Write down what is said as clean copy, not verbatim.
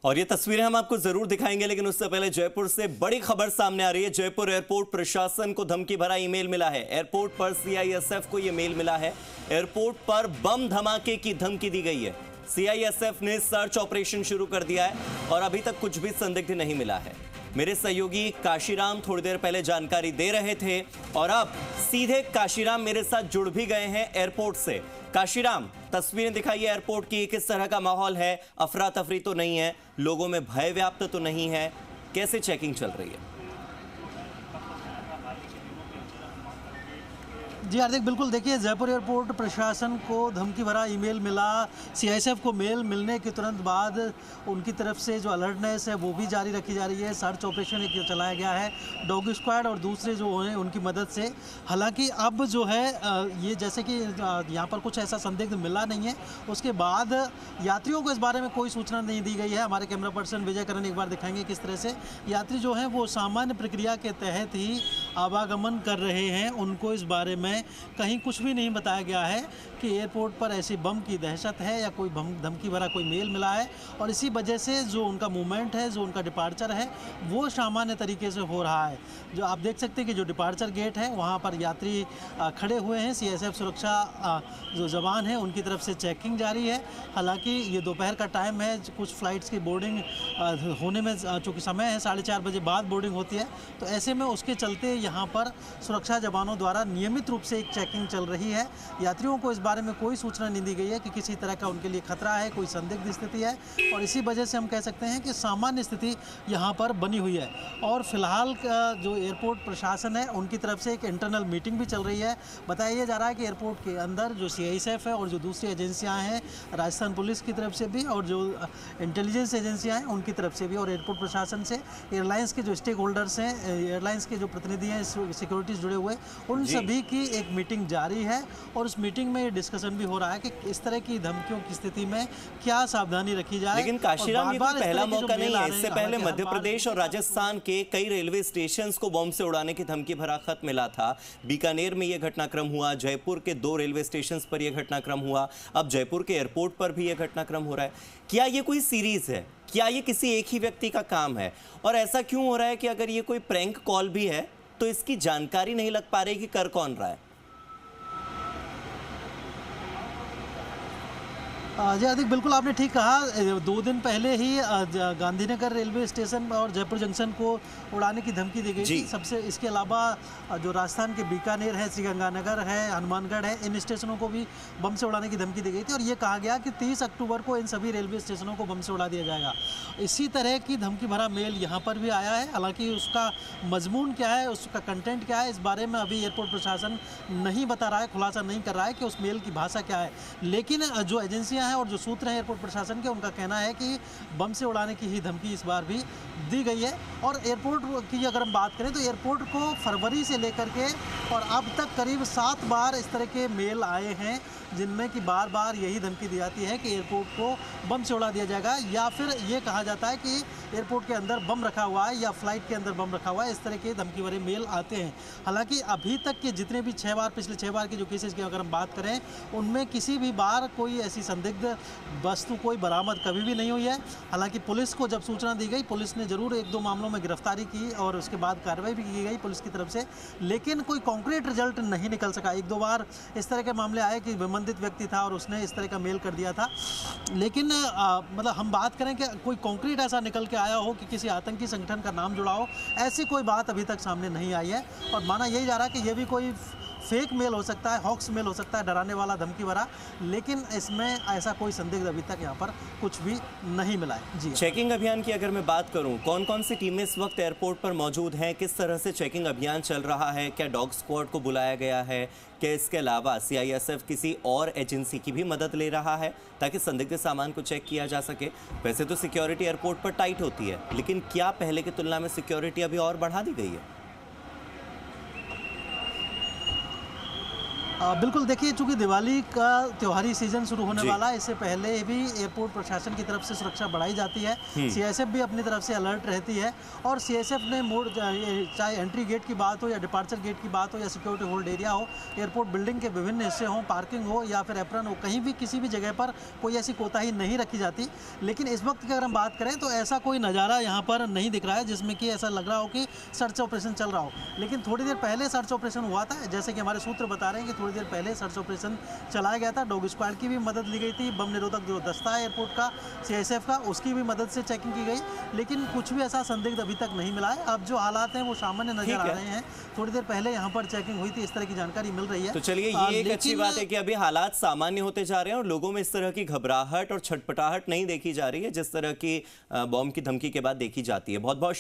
और ये तस्वीरें हम आपको जरूर दिखाएंगे, लेकिन उससे पहले जयपुर से बड़ी खबर सामने आ रही है। जयपुर एयरपोर्ट प्रशासन को धमकी भरा ईमेल मिला है। एयरपोर्ट पर सीआईएसएफ को यह मेल मिला है। एयरपोर्ट पर बम धमाके की धमकी दी गई है। सीआईएसएफ ने सर्च ऑपरेशन शुरू कर दिया है और अभी तक कुछ भी संदिग्ध नहीं मिला है। मेरे सहयोगी काशीराम थोड़ी देर पहले जानकारी दे रहे थे और अब सीधे काशीराम मेरे साथ जुड़ भी गए हैं एयरपोर्ट से। काशीराम, तस्वीरें दिखाइए एयरपोर्ट की, किस तरह का माहौल है? अफरा तफरी तो नहीं है, लोगों में भय व्याप्त तो नहीं है, कैसे चेकिंग चल रही है? जी हार्दिक, बिल्कुल देखिए, जयपुर एयरपोर्ट प्रशासन को धमकी भरा ईमेल मिला। सीआईएसएफ को मेल मिलने के तुरंत बाद उनकी तरफ से जो अलर्टनेस है वो भी जारी रखी जा रही है। सर्च ऑपरेशन एक चलाया गया है डॉग स्क्वाड और दूसरे जो हैं उनकी मदद से। हालांकि अब जो है ये जैसे कि यहाँ पर कुछ ऐसा संदिग्ध मिला नहीं है, उसके बाद यात्रियों को इस बारे में कोई सूचना नहीं दी गई है। हमारे कैमरा पर्सन विजय करण एक बार दिखाएंगे किस तरह से यात्री जो हैं वो सामान्य प्रक्रिया के तहत ही आवागमन कर रहे हैं। उनको इस बारे में कहीं कुछ भी नहीं बताया गया है कि एयरपोर्ट पर ऐसी बम की दहशत है या कोई धमकी भरा कोई मेल मिला है, और इसी वजह से जो उनका मूवमेंट है, जो उनका डिपार्चर है, वो सामान्य तरीके से हो रहा है। जो आप देख सकते हैं कि जो डिपार्चर गेट है वहाँ पर यात्री खड़े हुए हैं। सीआईएसएफ सुरक्षा जो जवान हैं उनकी तरफ से चेकिंग जारी है। हालांकि ये दोपहर का टाइम है, कुछ फ़्लाइट्स की बोर्डिंग होने में चूँकि समय है 4:30 बजे बाद बोर्डिंग होती है, तो ऐसे में उसके चलते यहाँ पर सुरक्षा जवानों द्वारा नियमित रूप से एक चेकिंग चल रही है। यात्रियों को इस बारे में कोई सूचना नहीं दी गई है कि किसी तरह का उनके लिए खतरा है, कोई संदिग्ध स्थिति है, और इसी वजह से हम कह सकते हैं कि सामान्य स्थिति यहाँ पर बनी हुई है। और फिलहाल जो एयरपोर्ट प्रशासन है उनकी तरफ से एक इंटरनल मीटिंग भी चल रही है। बताया जा रहा है कि एयरपोर्ट के अंदर जो सीआईएसएफ है और जो दूसरी एजेंसियाँ हैं, राजस्थान पुलिस की तरफ से भी और जो इंटेलिजेंस एजेंसियाँ हैं उनकी तरफ से भी, और एयरपोर्ट प्रशासन से एयरलाइंस के जो स्टेक होल्डर्स हैं, एयरलाइंस के जो प्रतिनिधि हैं, सिक्योरिटीज़ जुड़े हुए, उन सभी की एक मीटिंग जारी है। और उस मीटिंग में ये डिस्कशन भी हो रहा है कि इस तरह की धमकियों की स्थिति में क्या सावधानी रखी जाए। लेकिन काशीराम, ये तो पहला मौका नहीं है। इससे पहले मध्य प्रदेश और राजस्थान के कई रेलवे स्टेशंस को बम से उड़ाने की धमकी भरा खत मिला था। बीकानेर में यह घटनाक्रम हुआ, जयपुर के 2 रेलवे स्टेशंस पर यह घटनाक्रम हुआ, अब जयपुर के एयरपोर्ट पर भी यह घटनाक्रम हो रहा है। क्या ये कोई सीरीज है? क्या ये किसी एक ही व्यक्ति का काम है? और ऐसा क्यों हो रहा है कि अगर ये कोई प्रैंक कॉल भी है तो इसकी जानकारी नहीं लग पा रही कि कर कौन रहा है? जी अधिक, बिल्कुल आपने ठीक कहा। 2 दिन पहले ही गांधीनगर रेलवे स्टेशन और जयपुर जंक्शन को उड़ाने की धमकी दी गई थी। सबसे इसके अलावा जो राजस्थान के बीकानेर है, श्रीगंगानगर है, हनुमानगढ़ है, इन स्टेशनों को भी बम से उड़ाने की धमकी दी गई थी, और ये कहा गया कि 30 अक्टूबर को इन सभी रेलवे स्टेशनों को बम से उड़ा दिया जाएगा। इसी तरह की धमकी भरा मेल यहाँ पर भी आया है। हालांकि उसका मजमून क्या है, उसका कंटेंट क्या है, इस बारे में अभी एयरपोर्ट प्रशासन नहीं बता रहा है, खुलासा नहीं कर रहा है कि उस मेल की भाषा क्या है। लेकिन जो एजेंसियाँ हैं और जो सूत्र हैं एयरपोर्ट प्रशासन के, उनका कहना है कि बम से उड़ाने की ही धमकी इस बार भी दी गई है। और एयरपोर्ट की अगर हम बात करें तो एयरपोर्ट को फरवरी से लेकर के और अब तक करीब 7 बार इस तरह के मेल आए हैं, जिनमें कि बार बार यही धमकी दी जाती है कि एयरपोर्ट को बम से उड़ा दिया जाएगा, या फिर ये कहा जाता है कि एयरपोर्ट के अंदर बम रखा हुआ है या फ्लाइट के अंदर बम रखा हुआ है। इस तरह के धमकी भरे मेल आते हैं। हालांकि अभी तक के जितने भी पिछले 6 बार के जो केसेस की अगर हम बात करें, उनमें किसी भी बार कोई ऐसी संदिग्ध वस्तु कोई बरामद कभी भी नहीं हुई है। हालांकि पुलिस को जब सूचना दी गई, पुलिस ने जरूर 1-2 मामलों में गिरफ्तारी की और उसके बाद कार्रवाई भी की गई पुलिस की तरफ से, लेकिन कोई कॉन्क्रीट रिजल्ट नहीं निकल सका। 1-2 बार इस तरह के मामले आए कि संबंधित व्यक्ति था और उसने इस तरह का मेल कर दिया था, लेकिन मतलब हम बात करें कि कोई कॉन्क्रीट ऐसा निकल के आया हो कि किसी आतंकी संगठन का नाम जुड़ा हो, ऐसी कोई बात अभी तक सामने नहीं आई है। और माना यही जा रहा है कि ये भी कोई फेक मेल हो सकता है, हॉक्स मेल हो सकता है, डराने वाला, धमकी भरा, लेकिन इसमें ऐसा कोई संदिग्ध अभी तक यहाँ पर कुछ भी नहीं मिला है। जी, चेकिंग अभियान की अगर मैं बात करूं, कौन कौन सी टीमें इस वक्त एयरपोर्ट पर मौजूद हैं, किस तरह से चेकिंग अभियान चल रहा है, क्या डॉग स्क्वाड को बुलाया गया है, क्या इसके अलावा सीआईएसएफ किसी और एजेंसी की भी मदद ले रहा है ताकि संदिग्ध सामान को चेक किया जा सके? वैसे तो सिक्योरिटी एयरपोर्ट पर टाइट होती है, लेकिन क्या पहले की तुलना में सिक्योरिटी अभी और बढ़ा दी गई है? बिल्कुल, देखिए चूंकि दिवाली का त्योहारी सीजन शुरू होने जी। वाला है, इससे पहले भी एयरपोर्ट प्रशासन की तरफ से सुरक्षा बढ़ाई जाती है। सीआईएसएफ भी अपनी तरफ से अलर्ट रहती है और सीआईएसएफ ने मोड चाहे एंट्री गेट की बात हो या डिपार्चर गेट की बात हो या सिक्योरिटी होल्ड एरिया हो, एयरपोर्ट बिल्डिंग के विभिन्न हिस्से हों, पार्किंग हो या फिर एप्रन हो, कहीं भी किसी भी जगह पर कोई ऐसी कोताही नहीं रखी जाती। लेकिन इस वक्त की अगर हम बात करें तो ऐसा कोई नज़ारा यहाँ पर नहीं दिख रहा है जिसमें कि ऐसा लग रहा हो कि सर्च ऑपरेशन चल रहा हो। लेकिन थोड़ी देर पहले सर्च ऑपरेशन हुआ था, जैसे कि हमारे सूत्र बता रहे हैं कि थोड़ी देर पहले सर्च ऑपरेशन चलाया गया था। डॉग स्क्वाड की भी मदद ली गई थी, बम निरोधक जो दस्ता है एयरपोर्ट का सीआईएसएफ का, उसकी भी मदद से चेकिंग की गई, लेकिन कुछ भी ऐसा संदिग्ध अभी तक नहीं मिला है। अब जो हालात हैं वो सामान्य नजर ठीक आ है। रहे हैं। थोड़ी देर पहले यहाँ पर चेकिंग हुई थी, इस तरह की जानकारी मिल रही है। तो चलिए, ये एक अच्छी लेकिन बात है कि अभी हालात सामान्य होते जा रहे हैं और लोगों में इस तरह की घबराहट और छटपटाहट नहीं देखी जा रही है जिस तरह की बॉम्ब की धमकी के बाद देखी जाती है। बहुत बहुत